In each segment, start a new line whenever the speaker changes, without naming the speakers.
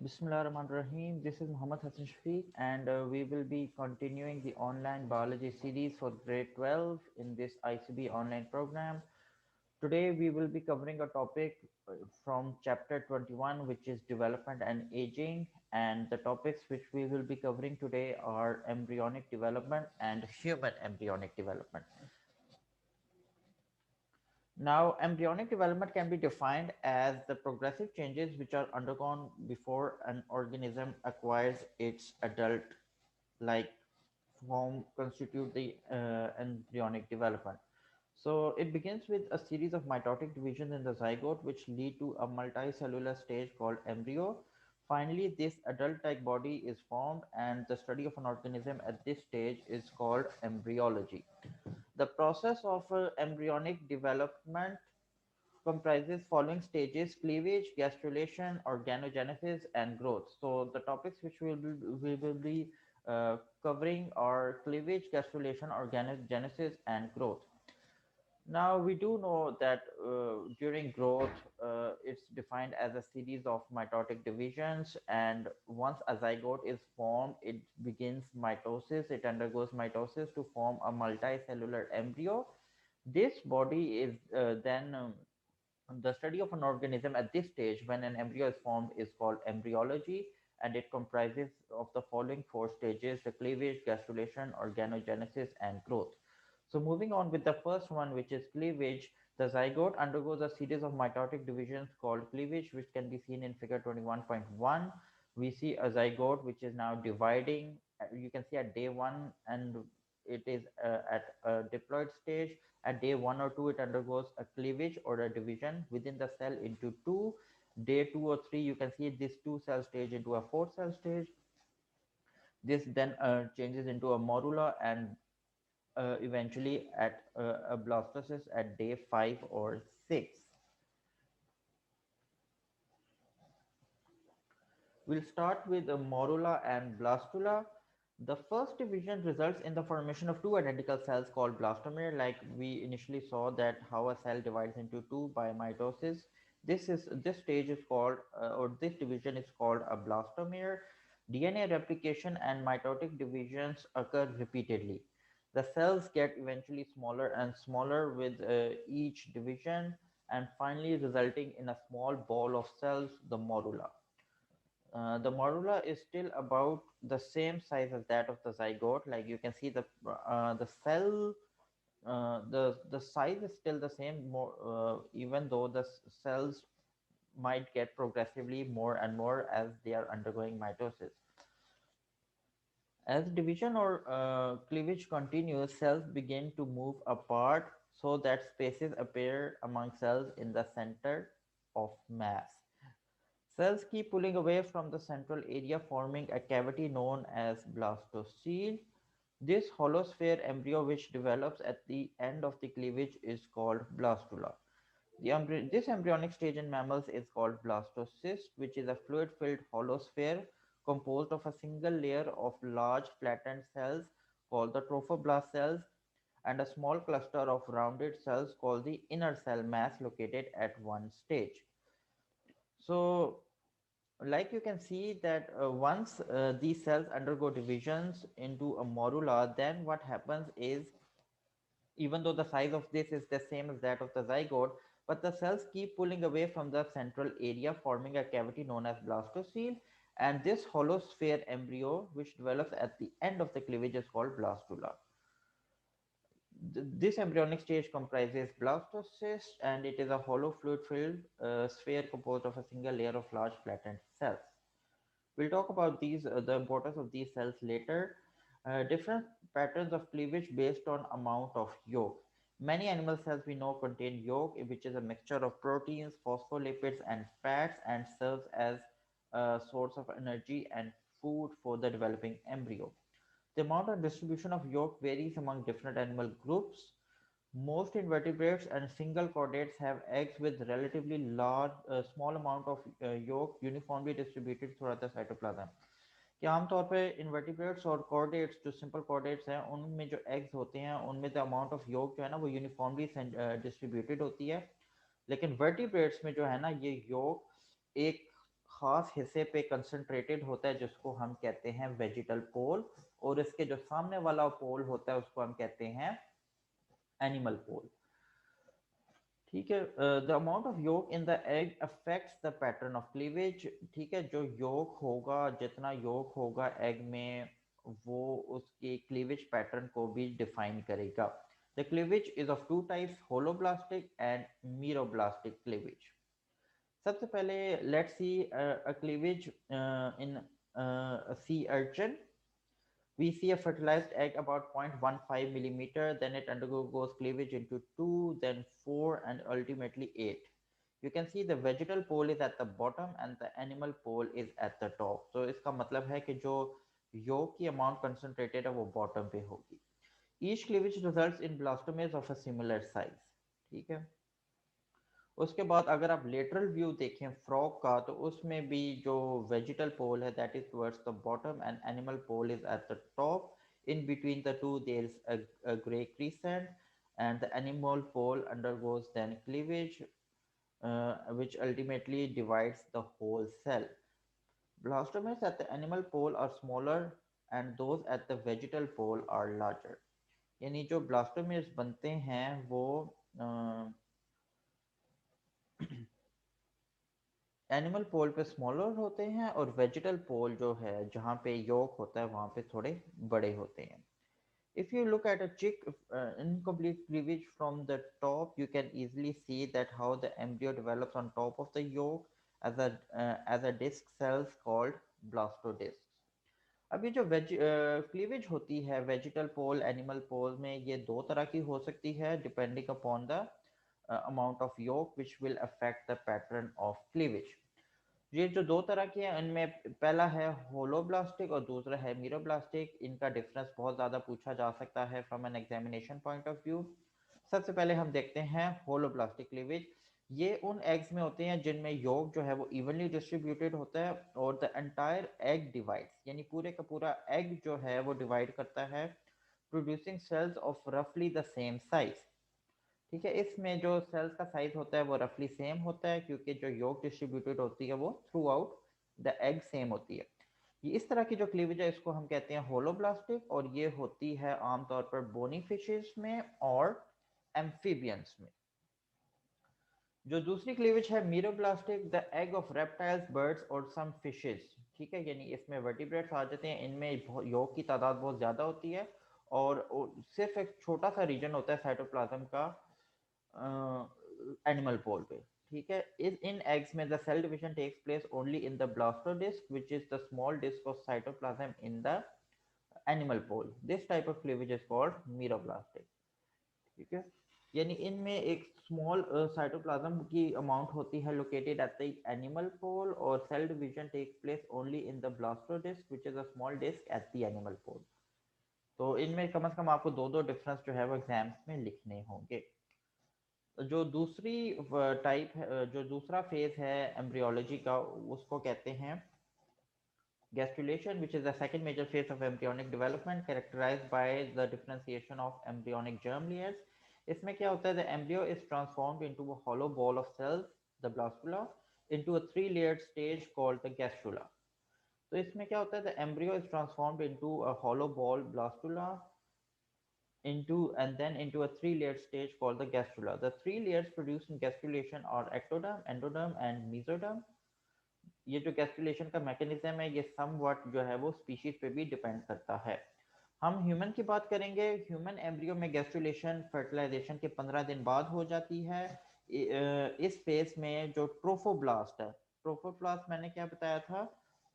Bismillahirrahmanirrahim. This is Muhammad Hassan Shafiq, and we will be continuing the online biology series for grade 12 in this ICB online program. Today, we will be covering a topic from chapter 21, which is development and aging. And the topics which we will be covering today are embryonic development and human embryonic development. Now, embryonic development can be defined as the progressive changes which are undergone before an organism acquires its adult like form constitute the embryonic development. So it begins with a series of mitotic divisions in the zygote which lead to a multicellular stage called embryo. Finally, this adult-like body is formed and the study of an organism at this stage is called embryology. The process of embryonic development comprises following stages: cleavage, gastrulation, organogenesis, and growth. So the topics which we will be covering are cleavage, gastrulation, organogenesis, and growth. Now we do know that during growth, it's defined as a series of mitotic divisions, and once a zygote is formed, it begins mitosis. It undergoes mitosis to form a multicellular embryo. This body is then the study of an organism at this stage when an embryo is formed is called embryology, and it comprises of the following four stages: the cleavage, gastrulation, organogenesis, and growth. So moving on with the first one, which is cleavage, the zygote undergoes a series of mitotic divisions called cleavage, which can be seen in figure 21.1. We see a zygote which is now dividing. You can see at day one, and it is at a diploid stage. At day one or two, it undergoes a cleavage or a division within the cell into two. Day two or three, you can see this two cell stage into a four cell stage. This then changes into a morula and eventually at a blastocyst at day 5 or 6. We'll start with the morula and blastula. The first division results in the formation of two identical cells called blastomere, like we initially saw that how a cell divides into two by mitosis. This stage is called or this division is called a blastomere. DNA replication and mitotic divisions occur repeatedly. The cells get eventually smaller and smaller with each division, and finally resulting in a small ball of cells, the morula. The morula is still about the same size as that of the zygote. Like you can see the cell, the size is still the same, more even though the cells might get progressively more and more as they are undergoing mitosis. As division or cleavage continues, cells begin to move apart so that spaces appear among cells in the center of mass. Cells keep pulling away from the central area, forming a cavity known as blastocele. This hollow sphere embryo, which develops at the end of the cleavage, is called blastula. This embryonic stage in mammals is called blastocyst, which is a fluid-filled hollow sphere composed of a single layer of large flattened cells called the trophoblast cells and a small cluster of rounded cells called the inner cell mass located at one stage. So like you can see that once these cells undergo divisions into a morula, then what happens is, even though the size of this is the same as that of the zygote, but the cells keep pulling away from the central area, forming a cavity known as blastocele, and this hollow sphere embryo which develops at the end of the cleavage is called blastula. This embryonic stage comprises blastocyst, and it is a hollow fluid-filled sphere composed of a single layer of large flattened cells. We'll talk about the importance of these cells later. Different patterns of cleavage based on amount of yolk. Many animal cells we know contain yolk, which is a mixture of proteins, phospholipids, and fats, and serves as a source of energy and food for the developing embryo. The amount and distribution of yolk varies among different animal groups. Most invertebrates and single chordates have eggs with relatively large, small amount of yolk uniformly distributed throughout the cytoplasm. कि आमतौर पे invertebrates और chordates जो simple chordates हैं उनमें जो eggs होते हैं उनमें द अमाउंट ऑफ योग जो है ना वो यूनिफॉर्मली डिस्ट्रीब्यूटेड होती है, लेकिन वर्टिब्रेट्स में जो है ना ये योग एक खास हिस्से पे कंसंट्रेटेड होता है जिसको हम कहते हैं वेजिटल पोल, और इसके जो सामने वाला पोल होता है उसको हम कहते हैं एनिमल पोल। ठीक है। The amount of yolk in the egg affects the pattern of cleavage. ठीक है, जो योक होगा, जितना योक होगा एग में, वो उसके क्लीवेज पैटर्न को भी डिफाइन करेगा। The cleavage is of two types, holoblastic and meroblastic cleavage. सबसे पहले लेट्स सी अ क्लीवेज इन सी अर्चन। We see a fertilized egg about 0.15 millimeter, then it undergoes cleavage into 2, then 4, and ultimately 8. You can see the vegetal pole is at the bottom and the animal pole is at the top. So इसका मतलब है कि जो yolk की amount concentrated है वो bottom पे होगी. Each cleavage results in blastomeres of a similar size. ठीक है। उसके बाद अगर आप लेटरल व्यू देखें फ्रॉग का, तो उसमें भी जो वेजिटल पोल है that is towards the bottom and animal pole is at the top. In between the two there is a gray crescent, and the animal pole undergoes then cleavage, which ultimately divides the whole cell. Blastomeres at the animal pole are smaller and those at the vegetal pole are larger. यानी जो ब्लास्टोमेर्स बनते हैं वो animal पोल पे smaller होते हैं, और vegetal पोल जो है जहाँ पे योक होता है वहाँ पे थोड़े बड़े होते हैं. If you look at a chick incomplete cleavage from the top, you can easily see that how the embryo develops on top of the yolk as a disc cells called blastodiscs. अब ये जो cleavage होती है vegetal पोल animal पोल में, ये दो तरह की हो सकती है depending upon the amount of yolk which will affect the pattern of cleavage. ये जो दो तरह की है उनमें पहला है होलोब्लास्टिक और दूसरा है मीरोब्लास्टिक. इनका डिफरेंस बहुत ज़्यादा पूछा जा सकता है from an examination point of view. सबसे पहले हम देखते हैं होलोब्लास्टिक क्लीवेज. ये उन एग्स में होते हैं जिनमें योग जो है वो इवनली डिस्ट्रीब्यूटेड होता है, और द एंटायर एग डिवाइड्स, यानी पूरे का पूरा एग जो है वो डिवाइड करता है, प्रोड्यूसिंग सेल्स ऑफ रफली द सेम साइज. ठीक है, इसमें जो सेल्स का साइज होता है वो रफली सेम होता है, क्योंकि जो योग डिस्ट्रीब्यूटेड होती है वो through out the egg same होती है. ये इस तरह की जो क्लीवेज है इसको हम कहते हैं होलोब्लास्टिक, और ये होती है आमतौर पर बोनी फिशेस में और एम्फीबियंस में. जो दूसरी क्लीवेज है meroblastic, the egg of reptiles, birds और सम फिशेस. ठीक है, यानी इसमें वर्टिब्रेट्स आ जाते हैं, इनमें योग की तादाद बहुत ज़्यादा होती है, और सिर्फ एक छोटा सा रीजन होता है साइटोप्लाज्म का एनिमल पोल पे. ठीक है, इस इन एग्स में the cell division takes place only in the blastodisc which is the small disc of cytoplasm in the animal pole. This type of cleavage is called meroblastic. ठीक है, यानी इनमें एक स्मॉल साइटोप्लाज्म की अमाउंट होती है located at the animal pole, और cell division takes place only in the blastodisc which is a small disc at the animal pole. तो इनमें कम से कम आपको दो दो डिफरेंस जो है वो एग्जाम्स में लिखने होंगे. जो दूसरी टाइप है, जो दूसरा फेज है एम्ब्रियोलॉजी का, उसको कहते हैं gastrulation, which is the second major phase of embryonic development characterized by the differentiation of embryonic germ layers. इसमें क्या होता है, the embryo is transformed into a hollow ball of cells, the blastula, into a three-layered stage called the gastrula. तो इसमें क्या होता है, the embryo is transformed into a hollow ball blastula into and then into a three-layered stage called the gastrula. The three layers produced in gastrulation are ectoderm, endoderm and mesoderm. ये जो gastrulation का mechanism है ये somewhat जो है वो species पे भी डिपेंड करता है. हम ह्यूमन की बात करेंगे. ह्यूमन एम्ब्रियो में गैस्ट्रुलेशन फर्टिलाइजेशन के 15 दिन बाद हो जाती है. इस फेज में जो ट्रोफोब्लास्ट है, ट्रोफोब्लास्ट मैंने क्या बताया था,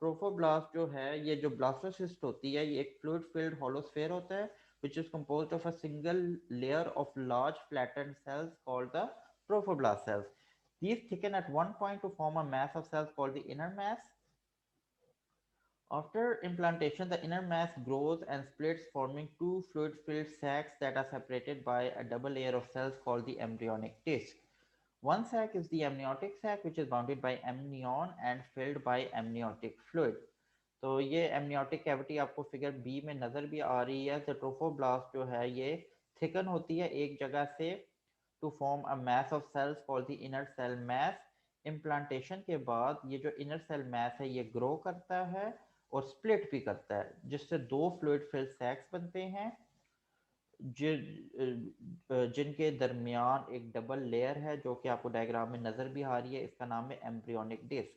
ट्रोफोब्लास्ट जो है ये जो ब्लास्टोसिस्ट होती है ये एक फ्लूइड फिल्ड होलोस्फेयर होता है which is composed of a single layer of large flattened cells called the trophoblast cells. These thicken at one point to form a mass of cells called the inner mass. After implantation, the inner mass grows and splits, forming two fluid-filled sacs that are separated by a double layer of cells called the embryonic disc. One sac is the amniotic sac, which is bounded by amnion and filled by amniotic fluid. तो ये amniotic cavity आपको figure B में नज़र भी आ रही है. तो ट्रोफोब्लास्ट जो है ये थिकन होती है एक जगह से to form a mass of cells called the inner cell mass. Implantation के बाद ये जो इनर सेल मैस है ये ग्रो करता है और स्प्लिट भी करता है, जिससे दो फ्लूइड फिल्ड सैक्स बनते हैं जिनके दरमियान एक डबल लेयर है जो कि आपको डायग्राम में नज़र भी आ रही है। इसका नाम है एम्ब्रियोनिक डिस्क।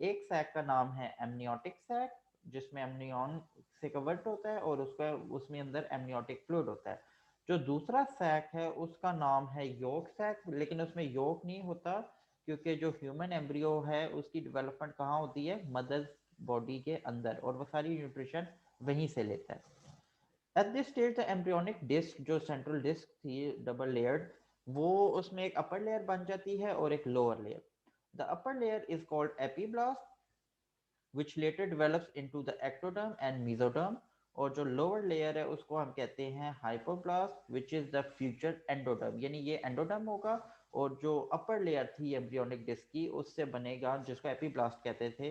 एक सैक का नाम है एमनियोटिक सैक, जिसमें एमनियन से कवर्ड होता है और उसका उसमें अंदर एमनियोटिक फ्लूइड होता है। जो दूसरा सैक है उसका नाम है योक सैक, लेकिन उसमें योक नहीं होता, क्योंकि जो ह्यूमन एम्ब्रियो है उसकी डेवलपमेंट कहाँ होती है, मदर बॉडी के अंदर, और वो सारी न्यूट्रिशन वहीं से लेता है। At this stage the embryonic disc, जो सेंट्रल डिस्क थी डबल लेयर्ड, वो उसमें एक अपर लेयर बन जाती है और एक lower layer. The upper layer is called epiblast which later develops into the ectoderm and mesoderm, और जो लोअर लेयर है उसको हम कहते हैं hypoblast which is the future endoderm, यानी ये एंडोडर्म होगा। और जो अपर लेयर थी एम्ब्रियोनिक डिस्क की उससे बनेगा, जिसको एपीब्लास्ट कहते थे,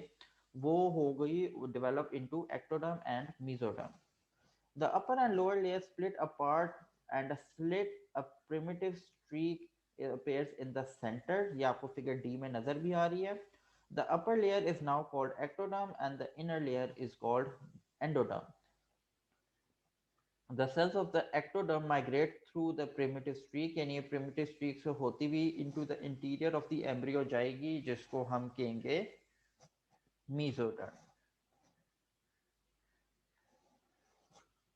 वो हो गई develop into ectoderm and mesoderm. The upper and lower layers split apart and a slit, a primitive streak appears in the center. ये आपको फिगर डी में नजर भी आ रही है। The upper layer is now called ectoderm and the inner layer is called endoderm. The cells of the ectoderm migrate through the primitive streak, यानी ये primitive streak से होती हुई into the interior of the embryo जाएगी, जिसको हम कहेंगे mesoderm.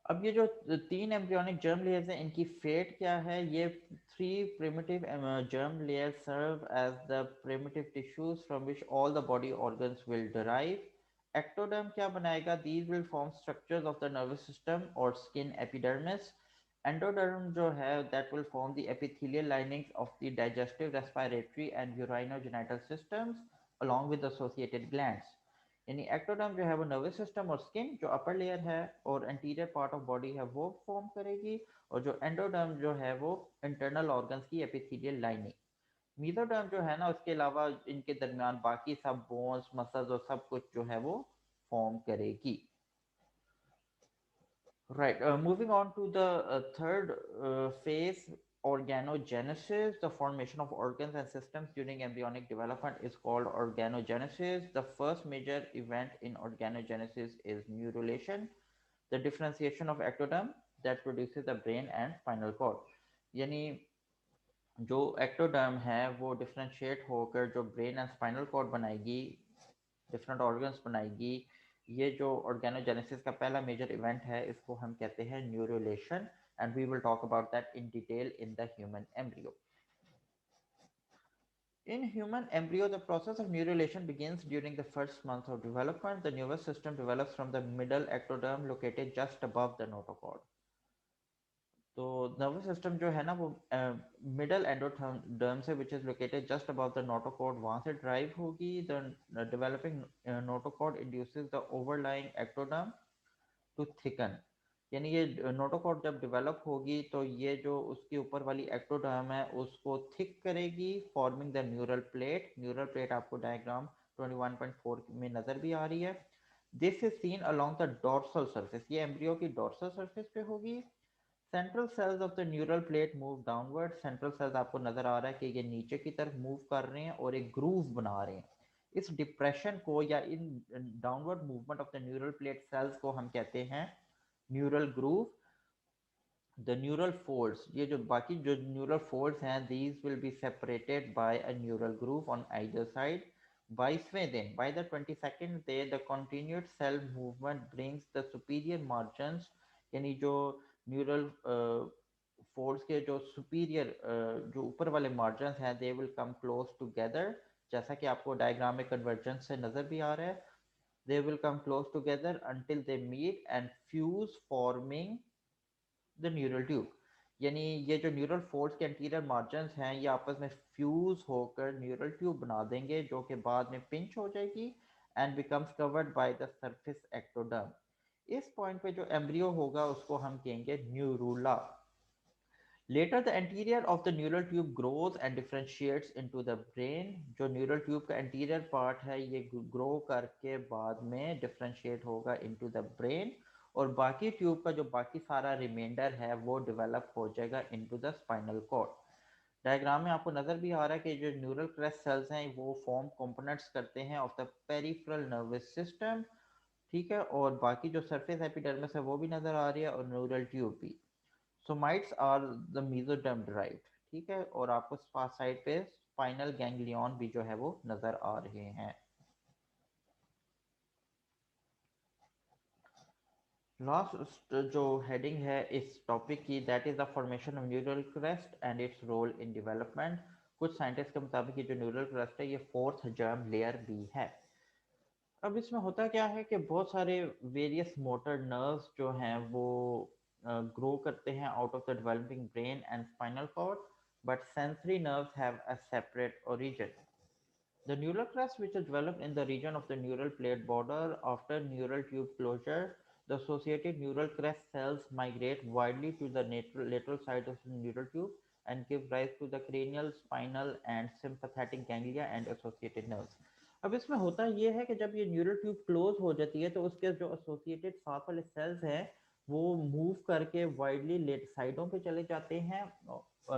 अब ये जो तीन एम्ब्रियोनिक जर्म लेयर्स हैं इनकी फेट क्या है, ये three primitive germ layer serve as the primitive tissues from which all the body organs will derive. Ectoderm क्या बनाएगा, these will form structures of the nervous system और स्किन एपिडर्मिस। एंडोडर्म जो है that will form the epithelial linings of the digestive, respiratory and urinogenital systems along with associated glands। यानी ectoderm जो है वो nervous system और skin जो upper layer है और एंटीरियर पार्ट ऑफ बॉडी है वो फॉर्म करेगी, और जो एंडोडर्म जो है वो इंटरनल ऑर्गन्स की एपिथेलियल लाइनिंग। मीजोडर्म जो है ना, उसके अलावा इनके दरमियान बाकी सब बोन्स मसल्स और सब कुछ जो है वो फॉर्म करेगी। Right. Moving on to the third phase, organogenesis. The formation of organs and systems during embryonic development is called organogenesis. The first major event in organogenesis is neurulation, the differentiation of ectoderm that produces the brain and spinal cord. यानी जो ectoderm है वो differentiate होकर जो brain and spinal cord बनाएगी, different organs बनाएगी। ये जो ऑर्गेनोजेनेसिस का पहला मेजर इवेंट है इसको हम कहते हैं neurulation, and we will talk about that in detail in the human embryo. In human embryo, the process of neurulation begins during the first month of development. The nervous system develops from the middle ectoderm located just above the notochord. तो nervous system जो है ना वो middle endoderm से which is located just above the notochord, वहां से derive होगी। The developing notochord induces the overlying ectoderm to thicken, यानी ये नोटोकॉर्ड जब डेवलप होगी तो ये जो उसके ऊपर वाली एक्टोडर्म है उसको थिक करेगी, forming the neural plate. Neural plate आपको डायग्राम 21.4 में नजर भी आ रही है। This is seen along the dorsal surface, ये एम्ब्रियो की डोर्सल सरफेस पे होगी। Central cells of the neural plate move downward, central cells आपको नजर आ रहा है कि ये नीचे की तरफ मूव कर रहे हैं और एक ग्रूव बना रहे हैं। इस डिप्रेशन को या इन downward movement of the neural plate cells को हम कहते हैं neural groove. The neural folds, ये जो बाकी जो न्यूरल फोल्ड्स हैं, these will be separated by a neural groove on either side. 22वें दिन, by the 22nd day, the continued cell movement brings the superior margins, यानी जो न्यूरल फोल्ड्स के जो सुपीरियर जो ऊपर वाले मार्जिन्स हैं, दे विल कम क्लोज टुगेदर, जैसा कि आपको डायग्राम में कन्वर्जेंस से नजर भी आ रहा है। They will come close together until they meet and fuse forming the neural tube, यानी ये जो न्यूरल फोल्ड्स के एंटीरियर मार्जिन्स हैं ये आपस में फ्यूज होकर न्यूरल ट्यूब बना देंगे, जो कि बाद में पिंच हो जाएगी and becomes covered by the surface ectoderm. इस पॉइंट पे जो एम्ब्रियो होगा उसको हम कहेंगे न्यूरूला। Later, the anterior of the neural tube grows and differentiates into the brain. जो neural tube का anterior part है ये grow करके बाद में differentiate होगा into the brain, और बाकी ट्यूब का जो बाकी सारा रिमाइंडर है वो डेवलप हो जाएगा into the spinal cord. Diagram में आपको नज़र भी आ रहा है कि जो न्यूरल क्रेस्ट सेल्स हैं वो फॉर्म कंपोनेंट्स करते हैं of the peripheral nervous system, ठीक है, और बाकी जो सरफेस एपिडर्मिस है वो भी नज़र आ रही है और न्यूरल ट्यूब भी। Somites are the mesoderm derived, ठीक है, और आपको साइड पे स्पाइनल गैंग्लियन भी जो है वो नज़र आ रहे हैं। लास्ट जो हेडिंग है इस टॉपिक की, that is the formation of neural crest and its role in development. कुछ साइंटिस्ट के मुताबिक ये जो न्यूरल क्रेस्ट है ये फोर्थ जर्म लेयर भी है। अब इसमें होता क्या है कि बहुत सारे वेरियस मोटर नर्व्स जो हैं वो ग्रो करते हैं out of the developing brain and spinal cord, but sensory nerves have a separate origin. The neural crest, which is developed in the region of the neural plate border after neural tube closure, the associated neural crest cells migrate widely to the lateral side of the neural tube and give rise to the cranial, spinal, and sympathetic ganglia and associated nerves. अब इसमें होता ये है कि जब ये neural tube close हो जाती है तो उसके जो एसोसिएटेड साथ वाले सेल्स हैं वो मूव करके वाइडली लेट साइडों पे चले जाते हैं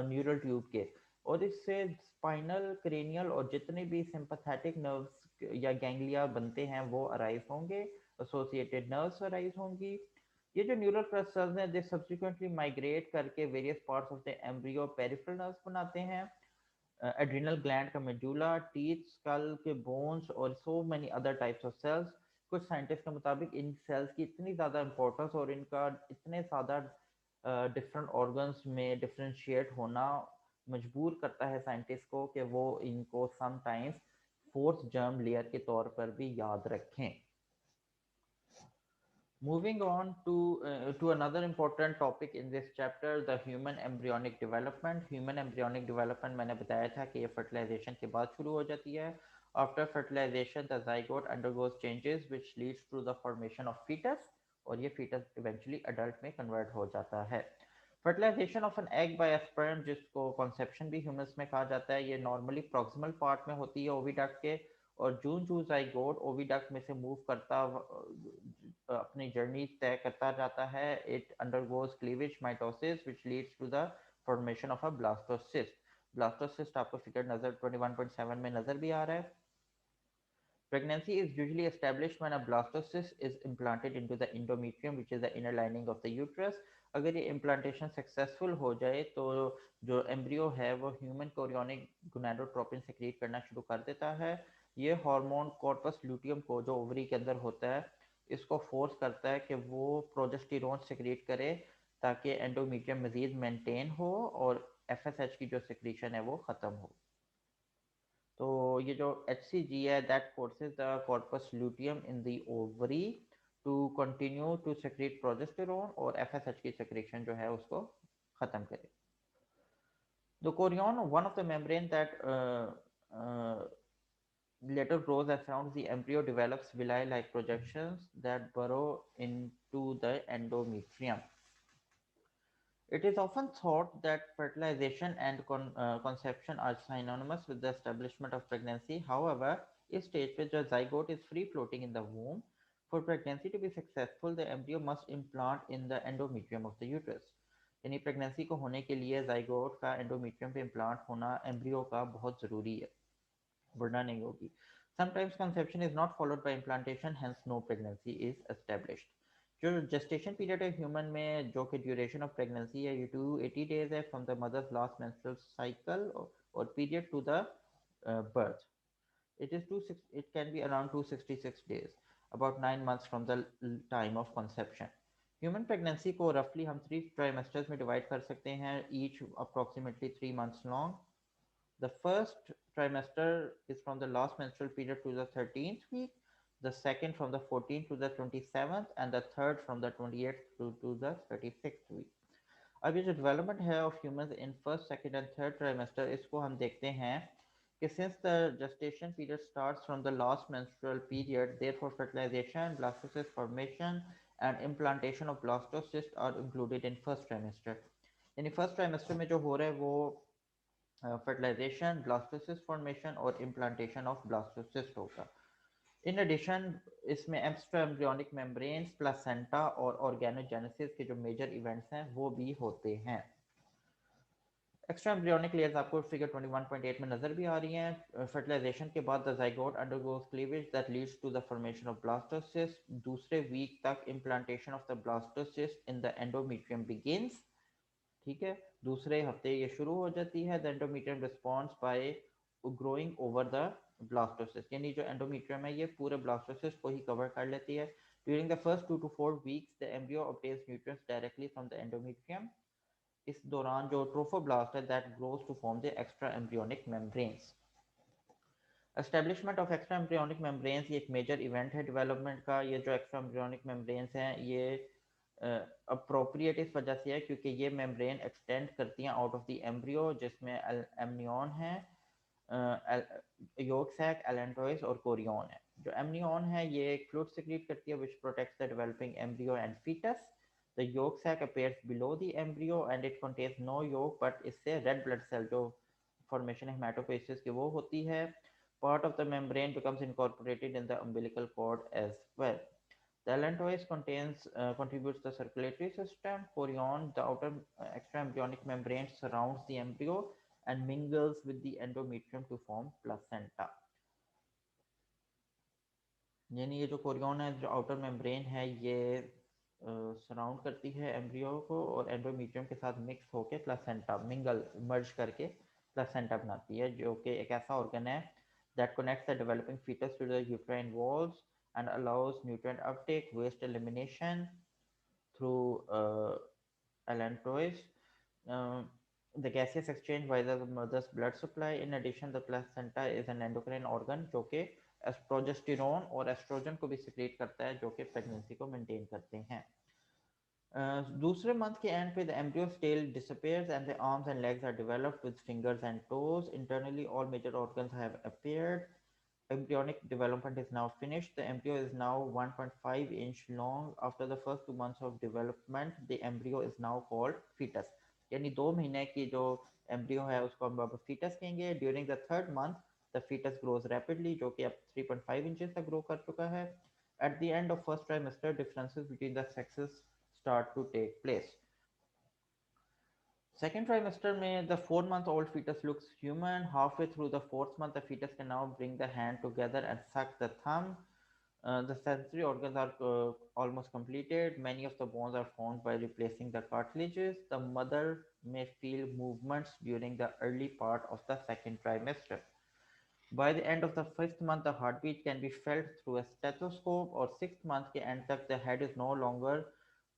न्यूरल ट्यूब के, और इससे स्पाइनल, क्रेनियल और जितने भी सिंपैथेटिक नर्व्स या गैंग्लिया बनते हैं वो अराइज होंगे, एसोसिएटेड नर्व्स अराइज होंगी। ये जो न्यूरल क्लस्टर्स हैं दे सब्सिक्वेंटली माइग्रेट करके various parts of the embryo peripheral nerves बनाते हैं, एड्रिनल ग्लैंड का मेडुला, टीथ, स्कल के बोन्स और so many other types of cells. कुछ साइंटिस्ट के मुताबिक इन सेल्स की इतनी ज़्यादा इंपॉर्टेंस और इनका इतने ज़्यादा डिफरेंट ऑर्गन्स में डिफ्रेंशिएट होना मजबूर करता है साइंटिस्ट को कि वो इनको समटाइम्स फोर्थ जर्म लेयर के तौर पर भी याद रखें। Moving on to another important topic in this chapter, the human embryonic development. Human embryonic development मैंने बताया था कि ये fertilization के बाद शुरू हो जाती है. After fertilization, the zygote undergoes changes which leads to the formation of fetus, और ये fetus eventually adult में convert हो जाता है. Fertilization of an egg by a sperm, जिसको conception भी humans में कहा जाता है, ये normally proximal part में होती है oviduct के, और जून जून जाइगोट ओविडक्ट में से मूव करता अपनी जर्नी तय करता जाता है. It undergoes cleavage mitosis which leads to the formation of a blastocyst. Blastocyst आपको फिगर नजर 21.7 में नजर भी आ रहा है. Pregnancy is usually established when a blastocyst is implanted into the endometrium, which is the inner lining of the uterus. अगर ये implantation successful हो जाए तो जो embryo है वो human chorionic gonadotropin secrete करना शुरू कर देता है. ये हार्मोन कॉर्पस ल्यूटियम को जो ओवरी के अंदर होता है इसको फोर्स करता है कि वो प्रोजेस्टेरोन सेक्रेट करे ताकि एंडोमीट्रियम मजीद मेंटेन हो और एफएसएच की जो सेक्रेशन है वो ख़त्म हो. तो ये जो HCG है that forces the corpus luteum in the ovary to continue to secrete progesterone और एफएसएच की सेक्रेशन जो है उसको खत्म करे. The chorion one of the membrane that later grows as around the embryo develops villi like projections that burrow into the endometrium. It is often thought that fertilization and conception are synonymous with the establishment of pregnancy. However, इस stage पे जो zygote is free floating in the womb, for pregnancy to be successful, the embryo must implant in the endometrium of the uterus. यानी pregnancy को होने के लिए zygote का endometrium पे इम्प्लांट होना एम्ब्रियो का बहुत ज़रूरी है, वरना नहीं होगी. Sometimes conception is not followed by implantation, hence no pregnancy is established. जो gestation period है ह्यूमन में जो कि ड्यूरेशन ऑफ प्रेगनेंसी है ये 280 डेज है from the mother's last menstrual cycle or period to the birth. It can be around 266 days, about 9 months from the time of conception. Human pregnancy को roughly हम 3 trimesters में divide कर सकते हैं, each approximately 3 months long. The first trimester is from the last menstrual period to the 13th week, the second from the 14th to the 27th, and the third from the 28th to the 36th week. अब ये जो development है of humans in first second and third trimester इसको हम देखते हैं कि since the gestation period starts from the last menstrual period, therefore fertilization, blastocyst formation and implantation of blastocyst are included in first trimester. यानी first trimester में जो हो रहा है वो फर्टिलाइजेशन, ब्लास्टोसिस्ट फॉर्मेशन और इम्प्लांटेशन ऑफ ब्लास्टोसिस्ट होगा. In addition इसमें एक्स्ट्रा एम्ब्रियोनिक मेम्ब्रेन्स, प्लासेंटा और ऑर्गेनोजेनेसिस के जो मेजर इवेंट्स हैं वो भी होते हैं. एक्स्ट्रा एम्ब्रियोनिक लेयर्स आपको फिगर 21.8 में नजर भी आ रही हैं। फर्टिलाइजेशन के बाद the zygote undergoes cleavage that leads to the formation of blastocyst। दूसरे वीक तक implantation of the blastocyst in the endometrium begins। ठीक है, दूसरे हफ्ते ये शुरू हो जाती है। The endometrium response bye growing over the blastocyst, यानी जो एंडोमीट्रियम है ये पूरे ब्लास्टोसिस्ट को ही कवर कर लेती है। During the first 2 to 4 weeks the embryo obtains nutrients directly from the endometrium। इस दौरान जो ट्रोफोब्लास्ट है that grows to form the extra embryonic membranes. Establishment of extra embryonic membranes ये एक मेजर इवेंट है डेवलपमेंट का। ये जो एक्स्ट्रा एम्ब्रियोनिक मेम्ब्रेन्स हैं ये अप्रोप्रिएट इस वजह से है क्योंकि ये मेम्ब्रेन एक्सटेंड करती हैं आउट ऑफ द एम्ब्रियो, जिसमें एमनियन है, योक सैक, एलेंटोइस और कोरियन है। जो एमनियन है ये एक फ्लूइड सिक्रीट करती है which protects the developing embryo and foetus. The yolk sac appears below the embryo and it contains no yolk, but इससे रेड ब्लड सेल जो फॉर्मेशन हेमाटोपोइसिस की वो होती है। Part of the membrane becomes incorporated in the umbilical cord as well। The allantois contributes the circulatory system. Chorion, the outer extraembryonic membrane, surrounds the embryo and mingles with the endometrium to form placenta। यानी ये जो Korean है, जो outer membrane है, ये surround करती है embryo को और एंडोमेट्रियम के साथ मिक्स होकर प्लासेंटा मिंगल मर्ज करके प्लासेंटा बनाती है, जो कि एक ऐसा ऑर्गन है that connects the developing fetus to the uterine walls and allows nutrient uptake, waste elimination through allantois, um, the gaseous exchange via the mother's blood supply। In addition, the placenta is an endocrine organ जो कि progesterone और oestrogen को भी secrete करता है जो कि pregnancy को मेंटेन करते हैं। दूसरे मंथ के एंड पे the एम्ब्रियो's tail disappears and the arms and legs are developed with fingers and toes। Internally, all major organs have appeared। Embryonic development is now finished। The embryo is now 1.5 inch long। After the first 2 months of development, the embryo is now called fetus। यानी 2 महीने की जो embryo है उसको हम अब foetus कहेंगे। During the third month the foetus grows rapidly, जो कि अब 3.5 इंचेस तक ग्रो कर चुका है। At the end of first trimester differences between the sexes start to take place। Second trimester में the 4 month old fetus looks human। Halfway through the fourth month, the fetus can now bring the hand together and suck the thumb। The sensory organs are almost completed। Many of the bones are formed by replacing the cartilages। The mother may feel movements during the early part of the second trimester। By the end of the fifth month, the heartbeat can be felt through a stethoscope। और sixth month के end तक the head is no longer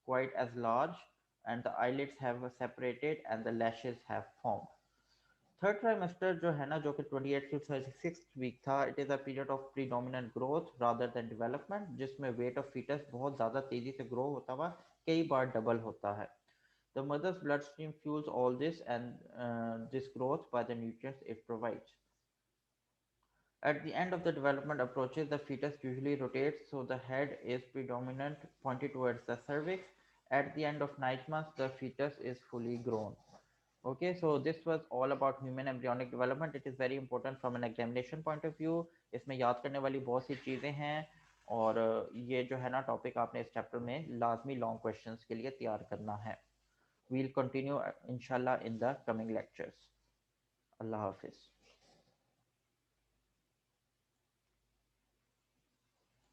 quite as large and the eyelids have separated and the lashes have formed। Third trimester जो है ना, जो कि 28 to 36 week था, it is a period of predominant growth rather than development, जिसमें weight of foetus बहुत ज़्यादा तेज़ी से ग्रो होता हुआ कई बार डबल होता है। The mother's bloodstream fuels all this and this growth by the nutrients it provides। At the end of the development approaches, the fetus usually rotates so the head is predominant, pointed towards the cervix। At the end of 9 months, the fetus is fully grown। Okay, so this was all about human embryonic development। It is very important from an examination point of view। इसमें याद करने वाली बहुत सी चीज़ें हैं और ये जो है ना टॉपिक आपने इस चैप्टर में लाजमी लॉन्ग क्वेश्चंस के लिए तैयार करना है। We'll continue inshallah in the coming lectures। अल्लाह हाफिज़।